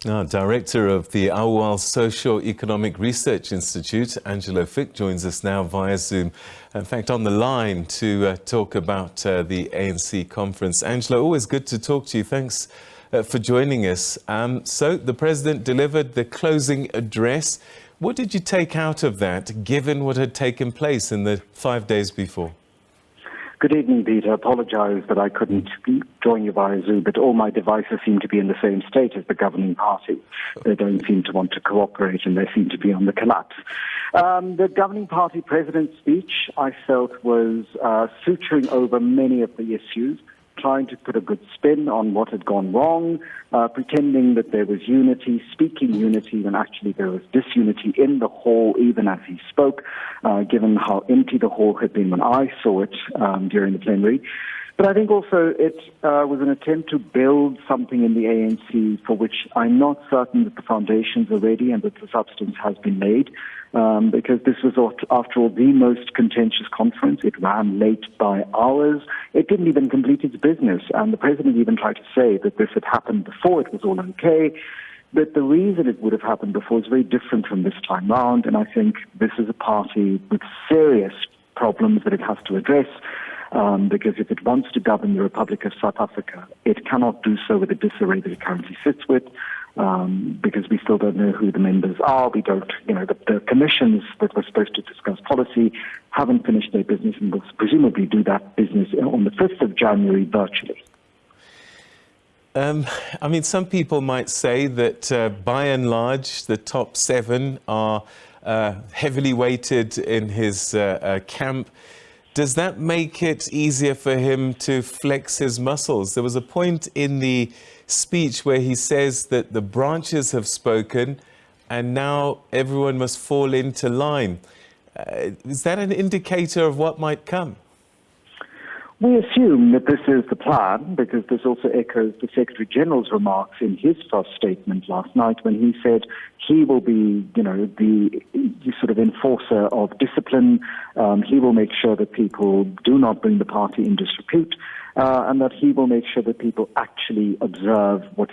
Director of the Auwal Socio-Economic Research Institute, Angelo Fick, joins us now via Zoom. In fact, on the line to talk about the ANC conference. Angelo, always good to talk to you. Thanks for joining us. So the President delivered the closing address. What did you take out of that, given what had taken place in the 5 days before? Good evening, Peter. I apologize that I couldn't join you via Zoom, but all my devices seem to be in the same state as the governing party. They don't seem to want to cooperate, and they seem to be on the collapse. The governing party president's speech, I felt, was suturing over many of the issues, trying to put a good spin on what had gone wrong, pretending that there was unity, speaking unity when actually there was disunity in the hall, even as he spoke, given how empty the hall had been when I saw it during the plenary. But I think also it was an attempt to build something in the ANC for which I'm not certain that the foundations are ready and that the substance has been laid, because this was, after all, the most contentious conference. It ran late by hours. It didn't even complete its business, and the President even tried to say that this had happened before, it was all okay. But the reason it would have happened before is very different from this time round, and I think this is a party with serious problems that it has to address. Because if it wants to govern the Republic of South Africa, it cannot do so with the disarray that it currently sits with, because we still don't know who the members are. We don't, the commissions that were supposed to discuss policy haven't finished their business and will presumably do that business on the 5th of January virtually. Some people might say that by and large, the top 7 are heavily weighted in his camp. Does that make it easier for him to flex his muscles? There was a point in the speech where he says that the branches have spoken and now everyone must fall into line. Is that an indicator of what might come? We assume that this is the plan, because this also echoes the Secretary-General's remarks in his first statement last night when he said he will be, the sort of enforcer of discipline. He will make sure that people do not bring the party in disrepute, and that he will make sure that people actually observe what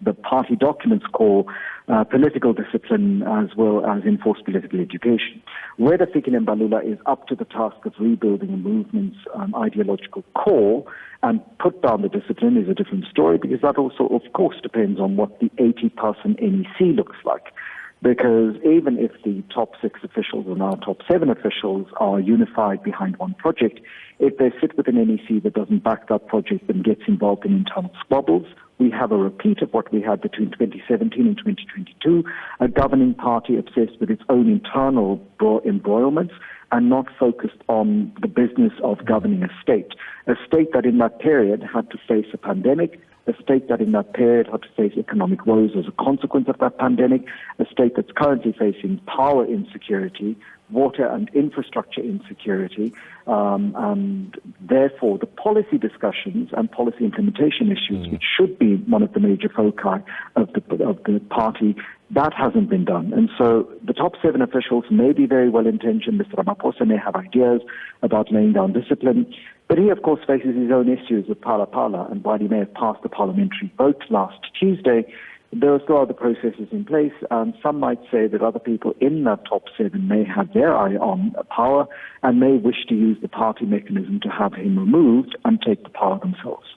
the party documents call political discipline, as well as enforce political education. Whether Fikile Mbalula is up to the task of rebuilding a movement's ideological core and put down the discipline is a different story, because that also, of course, depends on what the 80-person NEC looks like. Because even if the top 6 officials and our top 7 officials are unified behind one project, if they sit with an NEC that doesn't back that project and gets involved in internal squabbles, we have a repeat of what we had between 2017 and 2022, a governing party obsessed with its own internal embroilments and not focused on the business of governing a state that in that period had to face a pandemic, a state that in that period had to face economic woes as a consequence of that pandemic, a state that's currently facing power insecurity, water and infrastructure insecurity, and therefore the policy discussions and policy implementation issues, which should be one of the major foci of the party, that hasn't been done. And so the top 7 officials may be very well-intentioned. Mr. Ramaphosa may have ideas about laying down discipline, but he, of course, faces his own issues with Phala, and while he may have passed the parliamentary vote last Tuesday, there are still other processes in place, and some might say that other people in that top 7 may have their eye on power and may wish to use the party mechanism to have him removed and take the power themselves.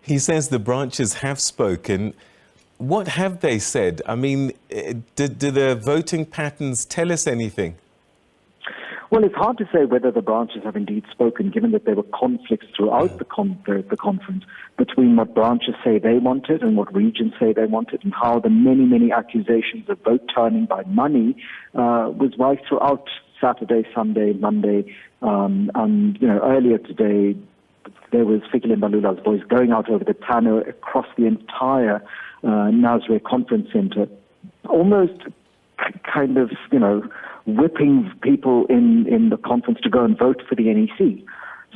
He says the branches have spoken. What have they said? Do the voting patterns tell us anything? Well, it's hard to say whether the branches have indeed spoken, given that there were conflicts throughout the conference between what branches say they wanted and what regions say they wanted, and how the many accusations of vote turning by money was right throughout Saturday, Sunday, Monday, and earlier today there was Fikile Mbalula's voice going out over the tannoy across the entire Nasrec conference center, almost kind of, whipping people in the conference to go and vote for the NEC.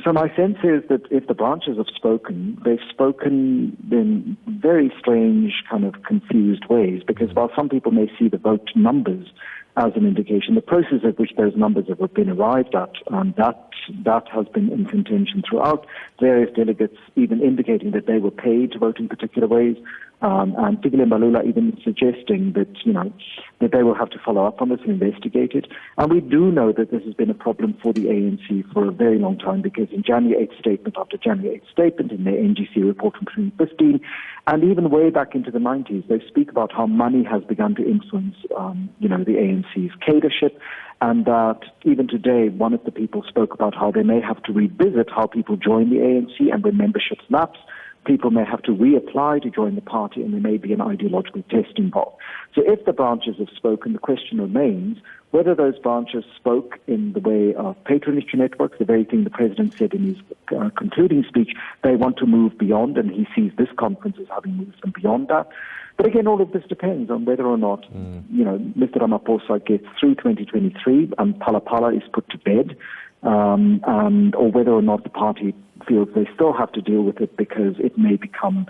So my sense is that if the branches have spoken, they've spoken in very strange, kind of confused ways, because while some people may see the vote numbers as an indication, the process at which those numbers have been arrived at, that has been in contention throughout. Various delegates even indicating that they were paid to vote in particular ways. And Fikile Mbalula even suggesting that, that they will have to follow up on this and investigate it. And we do know that this has been a problem for the ANC for a very long time, because in January 8th statement after January 8th statement, in their NGC report from 2015, and even way back into the 90s, they speak about how money has begun to influence, the ANC's cadreship, and that even today, one of the people spoke about how they may have to revisit how people join the ANC, and when memberships lapse, people may have to reapply to join the party, and there may be an ideological test involved. So if the branches have spoken, the question remains whether those branches spoke in the way of patronage networks, the very thing the president said in his concluding speech, they want to move beyond, and he sees this conference as having moved them beyond that. But again, all of this depends on whether or not, Mr. Ramaphosa gets through 2023 and Phala is put to bed, or whether or not the party feels they still have to deal with it because it may become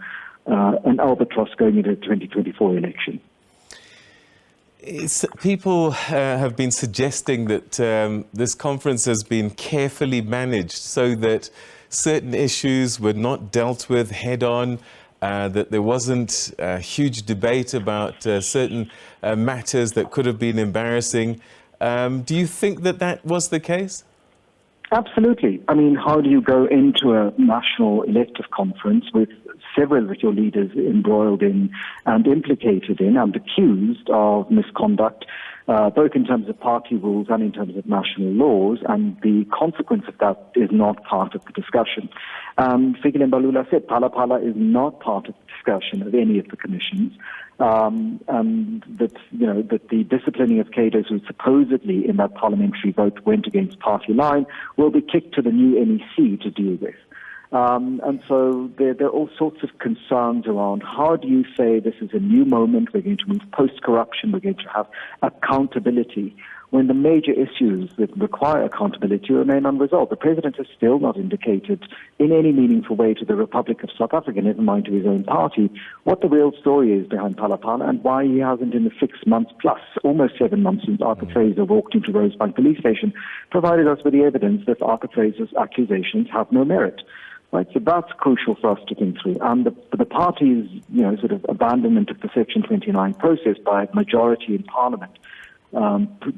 an albatross going into the 2024 election. People have been suggesting that this conference has been carefully managed so that certain issues were not dealt with head-on, that there wasn't a huge debate about certain matters that could have been embarrassing. Do you think that that was the case? Absolutely. I mean, how do you go into a national elective conference with several of your leaders embroiled in and implicated in and accused of misconduct, both in terms of party rules and in terms of national laws, and the consequence of that is not part of the discussion. Fikile Mbalula said Phala is not part of the discussion of any of the commissions, and that the disciplining of cadres who supposedly in that parliamentary vote went against party line will be kicked to the new NEC to deal with. And so there are all sorts of concerns around how do you say this is a new moment, we're going to move post-corruption, we're going to have accountability, when the major issues that require accountability remain unresolved. The president has still not indicated in any meaningful way to the Republic of South Africa, never mind to his own party, what the real story is behind Phala and why he hasn't in the 6 months plus, almost 7 months since Arthur Fraser walked into Rosebank police station, provided us with the evidence that Arthur Fraser's accusations have no merit. Right, so that's crucial for us to think through. And the party's, sort of abandonment of the Section 29 process by a majority in Parliament,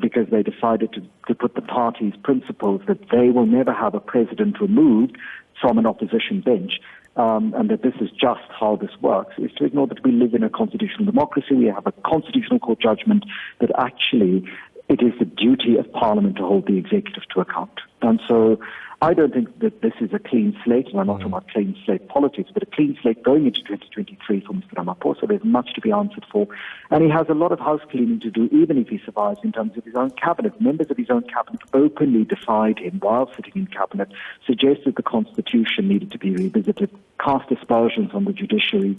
because they decided to put the party's principles that they will never have a president removed from an opposition bench, and that this is just how this works, is to ignore that we live in a constitutional democracy. We have a constitutional court judgment that actually it is the duty of Parliament to hold the executive to account. And so I don't think that this is a clean slate, and I'm not talking about clean slate politics, but a clean slate going into 2023 for Mr. Ramaphosa. There's much to be answered for, and he has a lot of house cleaning to do, even if he survives in terms of his own cabinet. Members of his own cabinet openly defied him while sitting in cabinet, suggested the constitution needed to be revisited, cast aspersions on the judiciary,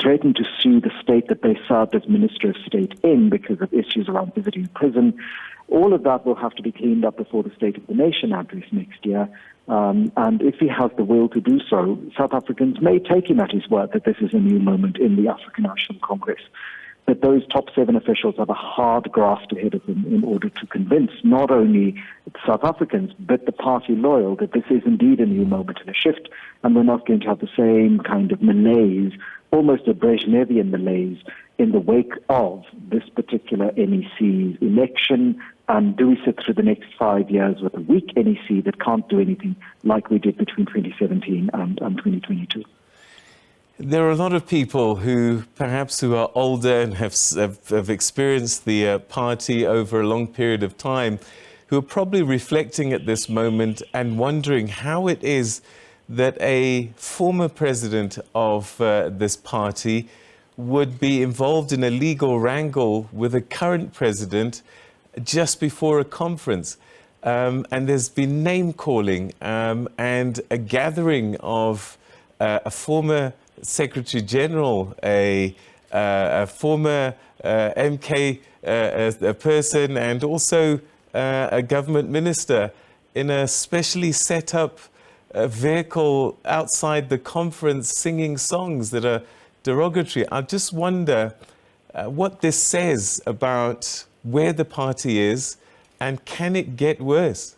threatened to sue the state that they served as Minister of State in because of issues around visiting prison. All of that will have to be cleaned up before the State of the Nation address next year. And if he has the will to do so, South Africans may take him at his word that this is a new moment in the African National Congress. But those top 7 officials have a hard graft ahead of them in order to convince not only South Africans, but the party loyal that this is indeed a new moment and a shift, and we're not going to have the same kind of malaise, almost a Brezhnevian malaise, in the wake of this particular NEC's election. And do we sit through the next 5 years with a weak NEC that can't do anything like we did between 2017 and 2022? There are a lot of people who are older and have experienced the party over a long period of time, who are probably reflecting at this moment and wondering how it is that a former president of this party would be involved in a legal wrangle with a current president just before a conference. And there's been name-calling and a gathering of a former Secretary General, a former MK a person, and also a government minister in a specially set up vehicle outside the conference singing songs that are derogatory. I just wonder what this says about where the party is, and can it get worse?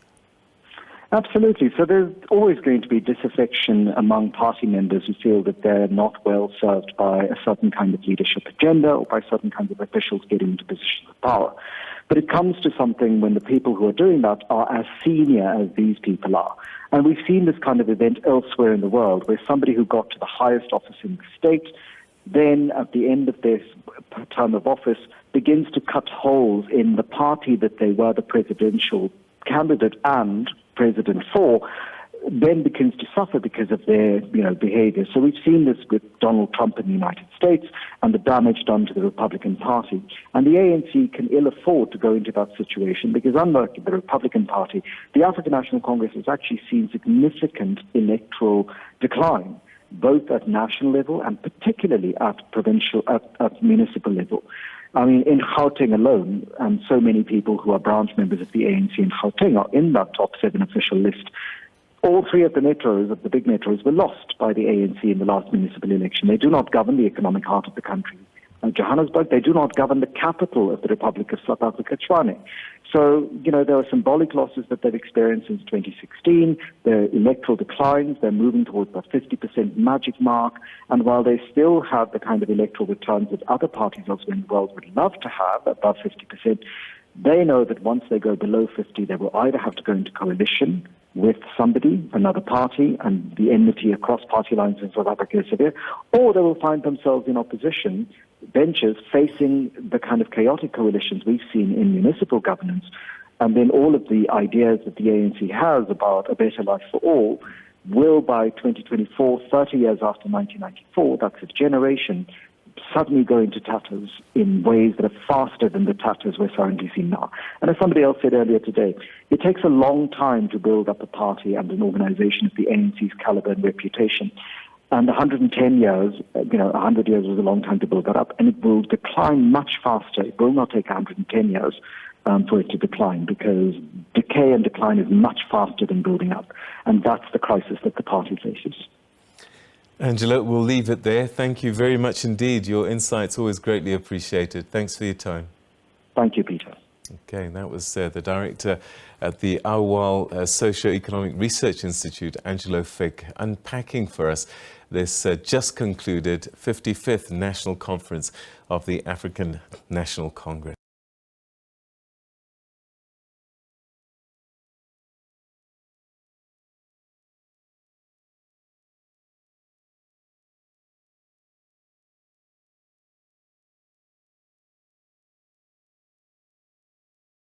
Absolutely. So there's always going to be disaffection among party members who feel that they're not well served by a certain kind of leadership agenda or by certain kinds of officials getting into positions of power. But it comes to something when the people who are doing that are as senior as these people are. And we've seen this kind of event elsewhere in the world where somebody who got to the highest office in the state, then at the end of their term of office, begins to cut holes in the party that they were the presidential candidate and president for, then begins to suffer because of their behavior. So we've seen this with Donald Trump in the United States and the damage done to the Republican Party. And the ANC can ill afford to go into that situation because unlike the Republican Party, the African National Congress has actually seen significant electoral decline, both at national level and particularly at provincial, at municipal level. I mean, in Gauteng alone, and so many people who are branch members of the ANC in Gauteng are in that top 7 official list. All 3 of the metros, of the big metros, were lost by the ANC in the last municipal election. They do not govern the economic heart of the country, Johannesburg. They do not govern the capital of the Republic of South Africa, Tshwane. So, there are symbolic losses that they've experienced since 2016. Their electoral declines, they're moving towards that 50% magic mark. And while they still have the kind of electoral returns that other parties elsewhere in the world would love to have, above 50%, they know that once they go below 50, they will either have to go into coalition with somebody, another party, and the enmity across party lines in South Africa is severe, or they will find themselves in opposition benches facing the kind of chaotic coalitions we've seen in municipal governance. And then all of the ideas that the ANC has about a better life for all will by 2024, 30 years after 1994, that's a generation, suddenly go into tatters in ways that are faster than the tatters we're currently seeing now. And as somebody else said earlier today, it takes a long time to build up a party and an organization of the ANC's caliber and reputation. And 110 years, 100 years was a long time to build that up, and it will decline much faster. It will not take 110 years for it to decline because decay and decline is much faster than building up. And that's the crisis that the party faces. Angelo, we'll leave it there. Thank you very much indeed. Your insights always greatly appreciated. Thanks for your time. Thank you, Peter. Okay, that was the director at the Auwal Socio-Economic Research Institute, Angelo Fick, unpacking for us this just concluded 55th National Conference of the African National Congress.